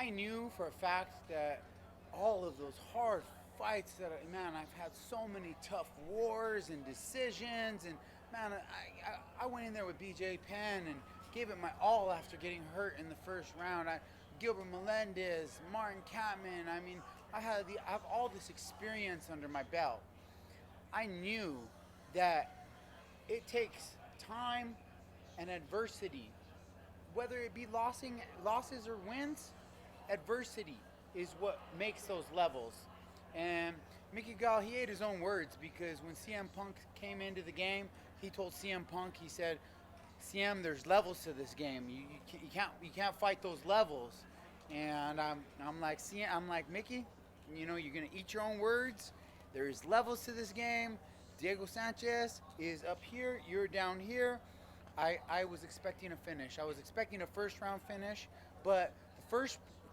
I knew for a fact that all of those hard fights that, man, I've had so many tough wars and decisions, and man, I went in there with BJ Penn and gave it my all after getting hurt in the first round. Gilbert Melendez, Martin Kampman. I mean, I have all this experience under my belt. I knew that it takes time and adversity, whether it be losses or wins. Adversity is what makes those levels. And Mickey Gall, he ate his own words because when CM Punk came into the game, he told CM Punk, he said, CM, there's levels to this game. You can't fight those levels. And I'm like, I'm like, Mickey, you're gonna eat your own words. There's levels to this game. Diego Sanchez is up here. You're down here. I was expecting a finish. I was expecting a first round finish, but the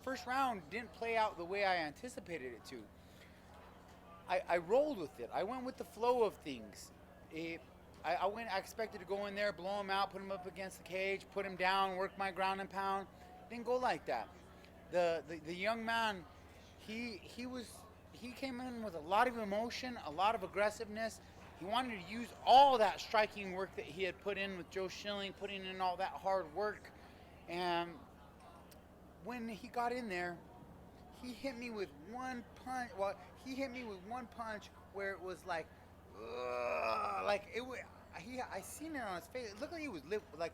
first round didn't play out the way I anticipated it to. I rolled with it. I went with the flow of things. I expected to go in there, blow him out, put him up against the cage, put him down, work my ground and pound. Didn't go like that. The young man, he came in with a lot of emotion, a lot of aggressiveness. He wanted to use all that striking work that he had put in with Joe Schilling, putting in all that hard work. And when he got in there, he hit me with one punch. Well, he hit me with one punch where it was like, ugh, like it was. I seen it on his face. It looked like he was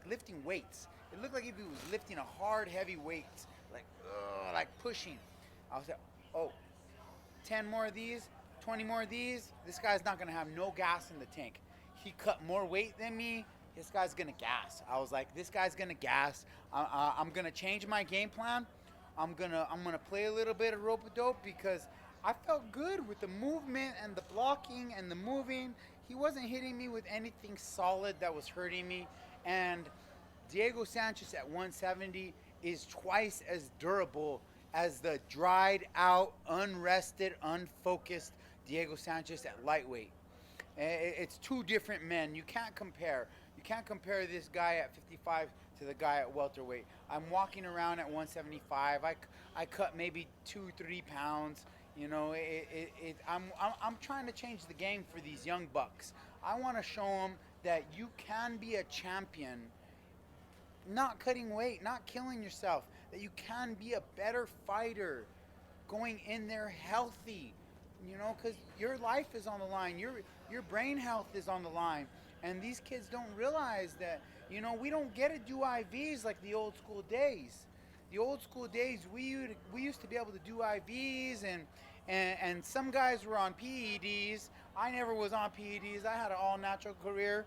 lifting weights. It looked like if he was lifting a hard, heavy weight, like like pushing. I was like, oh, 10 more of these, 20 more of these. This guy's not gonna have no gas in the tank. He cut more weight than me. This guy's gonna gas. I was like, this guy's gonna gas. I'm gonna change my game plan. I'm gonna play a little bit of rope-a-dope because I felt good with the movement and the blocking and the moving. He wasn't hitting me with anything solid that was hurting me. And Diego Sanchez at 170 is twice as durable as the dried out, unrested, unfocused Diego Sanchez at lightweight. It's two different men. You can't compare. You can't compare this guy at 55 to the guy at welterweight. I'm walking around at 175. I cut maybe 2-3 pounds. I'm trying to change the game for these young bucks. I want to show them that you can be a champion, not cutting weight, not killing yourself. That you can be a better fighter, going in there healthy. Because your life is on the line. Your brain health is on the line. And these kids don't realize that, we don't get to do IVs like the old school days. The old school days, we used to be able to do IVs, and some guys were on PEDs. I never was on PEDs. I had an all-natural career,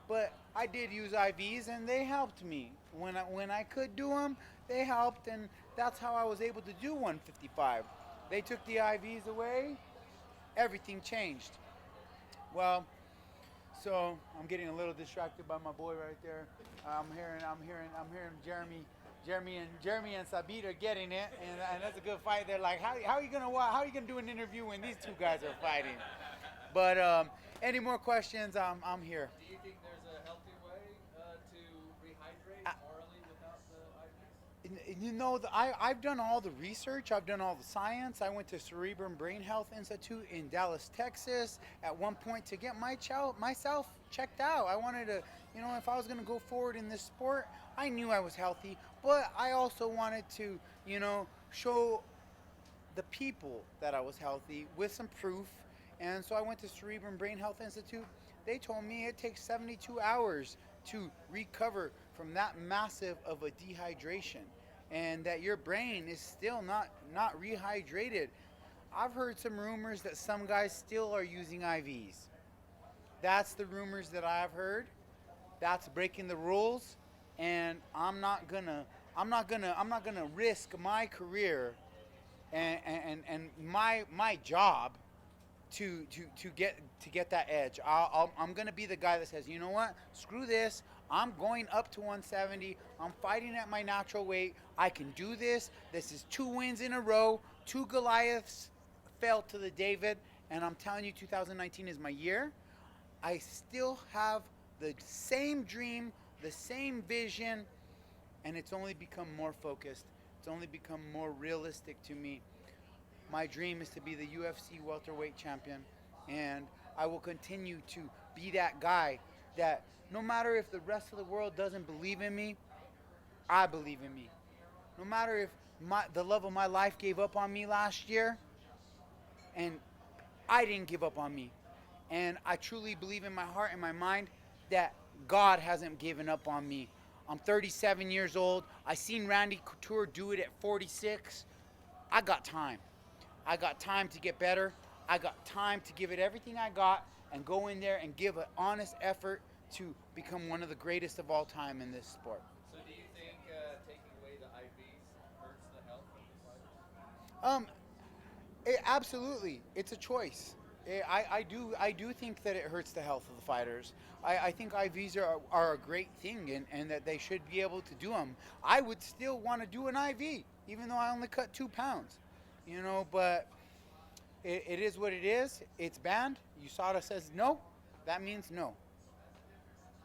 but I did use IVs, and they helped me. When I could do them, they helped, and that's how I was able to do 155. They took the IVs away, everything changed. Well, so I'm getting a little distracted by my boy right there. I'm hearing Jeremy and Sabit are getting it, and that's a good fight. They're like, how are you gonna do an interview when these two guys are fighting? But any more questions? I'm here. Do you think there's a healthy way to rehydrate orally without the IVs? I've done all the research. I've done all the science. I went to Cerebrum Brain Health Institute in Dallas, Texas at one point to get myself checked out. I wanted to, if I was going to go forward in this sport, I knew I was healthy, but I also wanted to, show the people that I was healthy with some proof. And so I went to Cerebrum Brain Health Institute. They told me it takes 72 hours to recover from that massive of a dehydration, and that your brain is still not rehydrated. I've heard some rumors that some guys still are using IVs. That's the rumors that I've heard. That's breaking the rules, and I'm not gonna risk my career and my job to get that edge. I'm gonna be the guy that says, you know what? Screw this. I'm going up to 170. I'm fighting at my natural weight. I can do this. This is 2 wins in a row. 2 Goliaths fell to the David, and I'm telling you, 2019 is my year. I still have the same dream, the same vision, and it's only become more focused. It's it's only become more realistic to me. My dream is to be the UFC welterweight champion, and I will continue to be that guy that no matter if the rest of the world doesn't believe in me, I believe in me. No matter if the love of my life gave up on me last year, and I didn't give up on me. And I truly believe in my heart and my mind that God hasn't given up on me. I'm 37 years old. I seen Randy Couture do it at 46. I got time. I got time to get better. I got time to give it everything I got and go in there and give an honest effort to become one of the greatest of all time in this sport. So do you think taking away the IVs hurts the health of the fighters? Um, absolutely, it's a choice. I do think that it hurts the health of the fighters. I think IVs are a great thing, and that they should be able to do them. I would still want to do an IV, even though I only cut 2 pounds, but it is what it is. It's banned. USADA says no. That means no.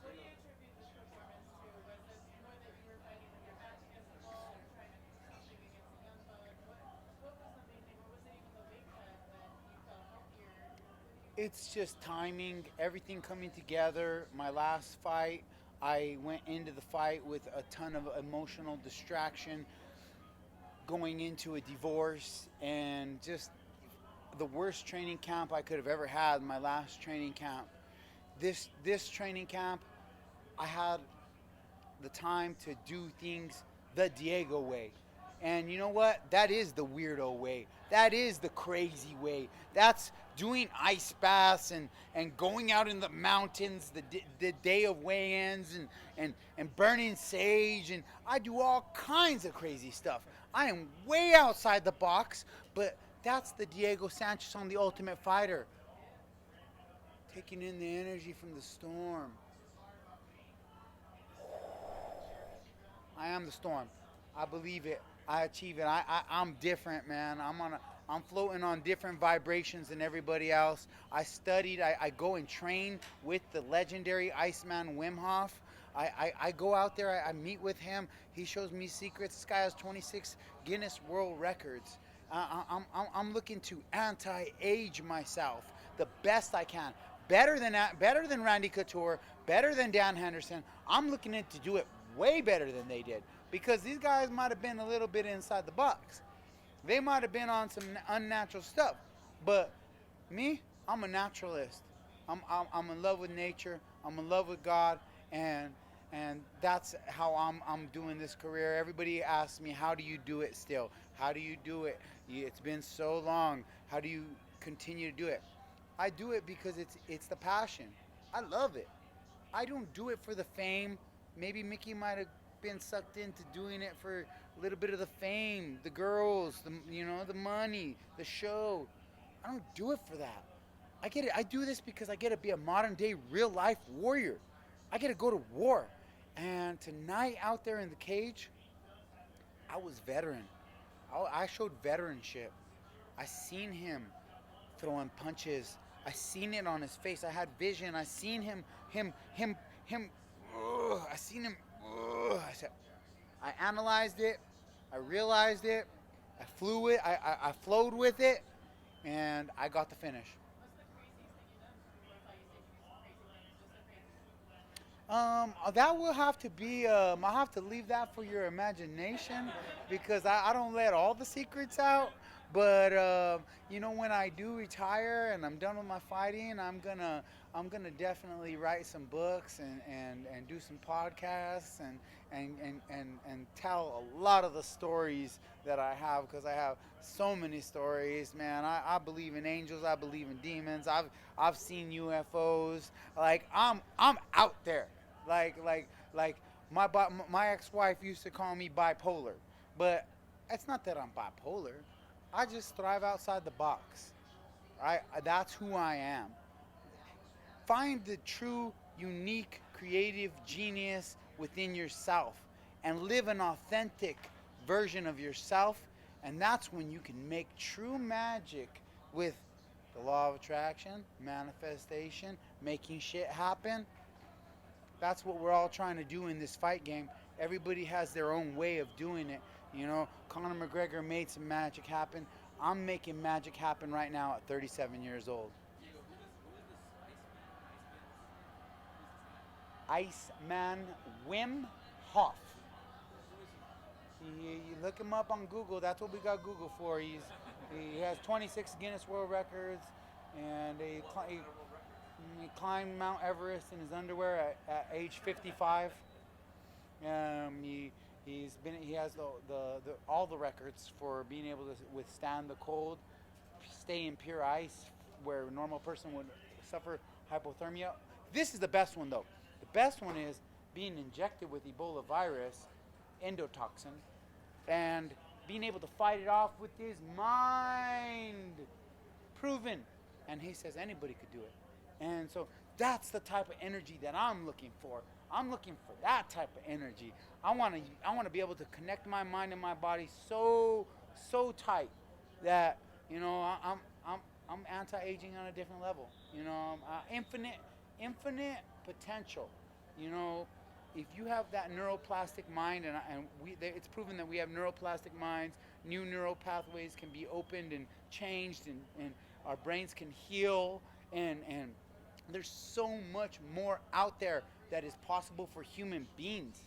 What do you attribute this performance to? Was this more that you were fighting with your back against the wall or trying to do something against the young buck? What was the main thing? Or was it even the weight cut that you felt healthier? It's just timing, everything coming together. My last fight, I went into the fight with a ton of emotional distraction, going into a divorce, and just the worst training camp I could have ever had. My last training camp. This training camp, I had the time to do things the Diego way. And you know what? That is the weirdo way. That is the crazy way. That's doing ice baths and going out in the mountains the day of weigh-ins and burning sage. And I do all kinds of crazy stuff. I am way outside the box, but that's the Diego Sanchez on The Ultimate Fighter. Taking in the energy from the storm. I am the storm. I believe it. I achieve it. I'm different, man. I'm floating on different vibrations than everybody else. I studied. I go and train with the legendary Iceman Wim Hof. I go out there. I meet with him. He shows me secrets. This guy has 26 Guinness World Records. I'm looking to anti-age myself the best I can. Better than Randy Couture. Better than Dan Henderson. I'm looking to do it way better than they did, because these guys might have been a little bit inside the box. They might have been on some unnatural stuff, but me, I'm a naturalist. I'm in love with nature. I'm in love with God, and that's how I'm doing this career. Everybody asks me, how do you do it still? How do you do it? It's been so long. How do you continue to do it? I do it because it's the passion. I love it. I don't do it for the fame. Maybe Mickey might have been sucked into doing it for a little bit of the fame, the girls, the money, the show. I don't do it for that. I get it. I do this because I get to be a modern day real life warrior. I get to go to war. And tonight out there in the cage, I was veteran. I showed veteranship. I seen him throwing punches. I seen it on his face. I had vision. I seen him. I seen him. I said, I analyzed it. I realized it. I flew it. I flowed with it, and I got the finish. What's the craziest thing you've done? What if I you say some crazy things, just the craziest one? That will have to be. I'll have to leave that for your imagination, because I don't let all the secrets out. But when I do retire and I'm done with my fighting, I'm gonna definitely write some books and do some podcasts and tell a lot of the stories that I have, because I have so many stories, man. I believe in angels. I believe in demons. I've seen UFOs. Like I'm out there. Like my ex-wife used to call me bipolar, but it's not that I'm bipolar. I just thrive outside the box. That's who I am. Find the true, unique, creative genius within yourself and live an authentic version of yourself, and that's when you can make true magic with the law of attraction, manifestation, making shit happen. That's what we're all trying to do in this fight game. Everybody has their own way of doing it. You know, Conor McGregor made some magic happen. I'm making magic happen right now at 37 years old. Diego, who is this Iceman? Who's this guy? Iceman Wim Hof. Who is You look him up on Google. That's what we got Google for. He has 26 Guinness World Records, and he climbed Mount Everest in his underwear at age 55. He has all the records for being able to withstand the cold, stay in pure ice where a normal person would suffer hypothermia. This is the best one though. The best one is being injected with Ebola virus, endotoxin, and being able to fight it off with his mind. Proven. And he says anybody could do it. And so that's the type of energy that I'm looking for. I'm looking for that type of energy. I want to be able to connect my mind and my body so tight that, you know, I'm anti-aging on a different level. You know, infinite potential. You know, if you have that neuroplastic mind, it's proven that we have neuroplastic minds, new neural pathways can be opened and changed, and our brains can heal, and there's so much more out there that is possible for human beings.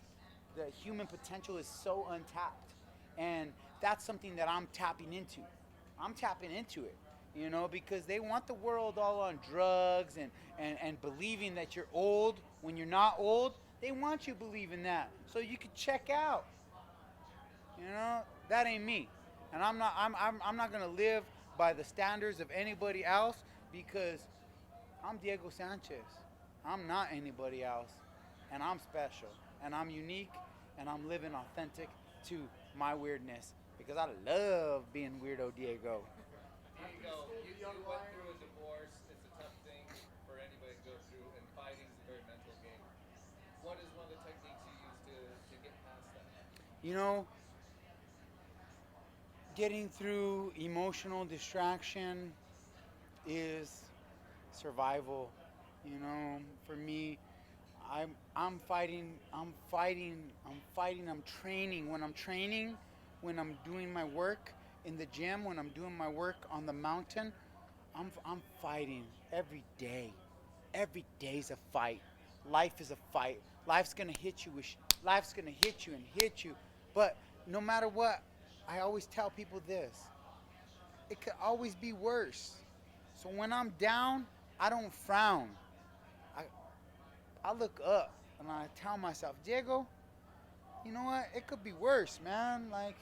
The human potential is so untapped, and that's something that I'm tapping into. I'm tapping into it, you know, because they want the world all on drugs and believing that you're old when you're not old. They want you believing that so you can check out. You know, that ain't me, and I'm not gonna live by the standards of anybody else because I'm Diego Sanchez. I'm not anybody else, and I'm special, and I'm unique, and I'm living authentic to my weirdness because I love being weirdo Diego. Diego, you went through a divorce. It's a tough thing for anybody to go through, and fighting is a very mental game. What is one of the techniques you use to get past that? You know, getting through emotional distraction is survival. You know, for me, I'm fighting, I'm training. When I'm doing my work in the gym, when I'm doing my work on the mountain, I'm fighting every day. Every day's a fight. Life is a fight. Life's gonna hit you life's gonna hit you and hit you. But no matter what, I always tell people this. It could always be worse. So when I'm down, I don't frown. I I look up and I tell myself, Diego, you know what? It could be worse, man. Like,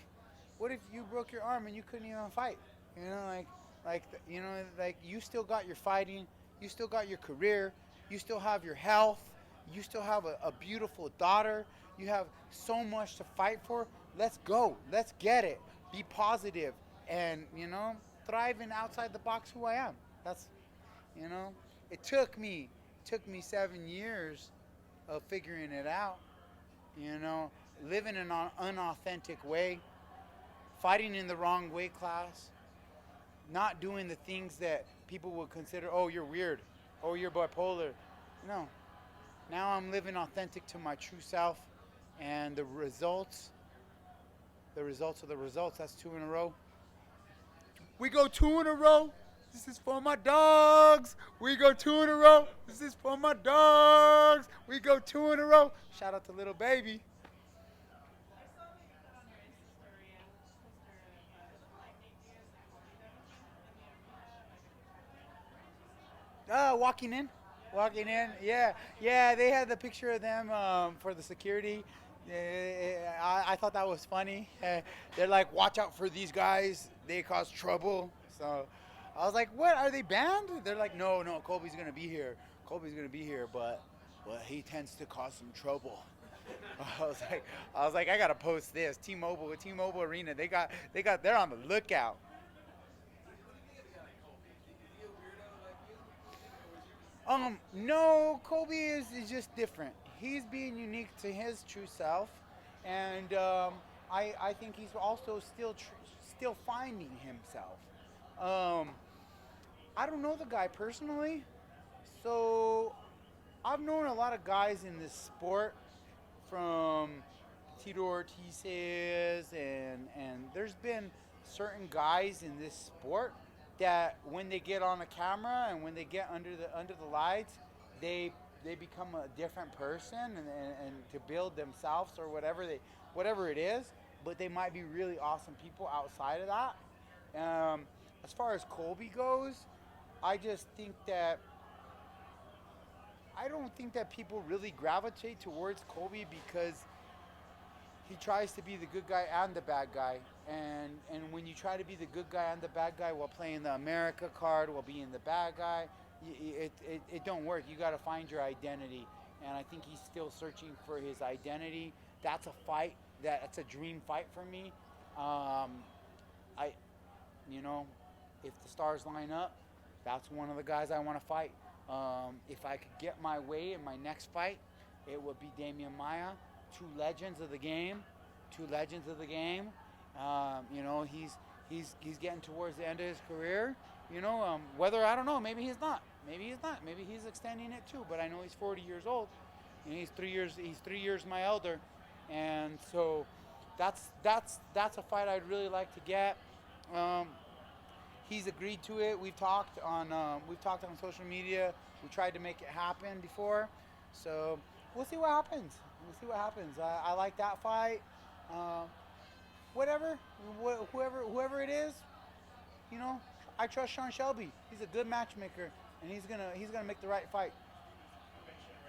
what if you broke your arm and you couldn't even fight? You know, like you still got your fighting, you still got your career, you still have your health, you still have a beautiful daughter, you have so much to fight for. Let's go. Let's get it. Be positive, and thriving outside the box who I am. That's, you know, it took me 7 years of figuring it out. Living in an unauthentic way, fighting in the wrong weight class, not doing the things that people would consider, oh, you're weird, oh, you're bipolar. No. Now I'm living authentic to my true self, and the results are the results. That's 2 in a row. We go 2 in a row. This is for my dogs. We go 2 in a row. This is for my dogs. We go 2 in a row. Shout out to little baby. I saw that you put on your Insta story a poster of like 8 years that Kobe done with you in the arena, like a picture of them. Where did you see that? Walking in. Walking in. Yeah. They had the picture of them for the security. I thought that was funny. They're like, watch out for these guys. They cause trouble. So I was like, what? Are they banned? They're like, no, Kobe's gonna be here. But he tends to cause some trouble. I was like, I gotta post this. T-Mobile Arena. They're on the lookout. No, Kobe is just different. He's being unique to his true self, and I think he's also still finding himself. I don't know the guy personally, so I've known a lot of guys in this sport from Tito Ortiz's, and there's been certain guys in this sport that when they get on a camera and when they get under the lights, they become a different person and to build themselves or whatever it is. But they might be really awesome people outside of that. As far as Colby goes, I just think that I don't think that people really gravitate towards Colby because he tries to be the good guy and the bad guy. And when you try to be the good guy and the bad guy while playing the America card, while being the bad guy, it don't work. You got to find your identity. And I think he's still searching for his identity. That's a fight. That's a dream fight for me. I, you know, if the stars line up, that's one of the guys I want to fight. If I could get my way in my next fight, it would be Damian Maia, two legends of the game. You know, he's getting towards the end of his career. You know, whether I don't know, maybe he's not. Maybe he's extending it too. But I know he's 40 years old, and he's 3 years my elder, and so that's a fight I'd really like to get. He's agreed to it. We've talked on social media. We tried to make it happen before, so we'll see what happens. I like that fight. Whoever it is, you know, I trust Sean Shelby. He's a good matchmaker, and he's gonna make the right fight.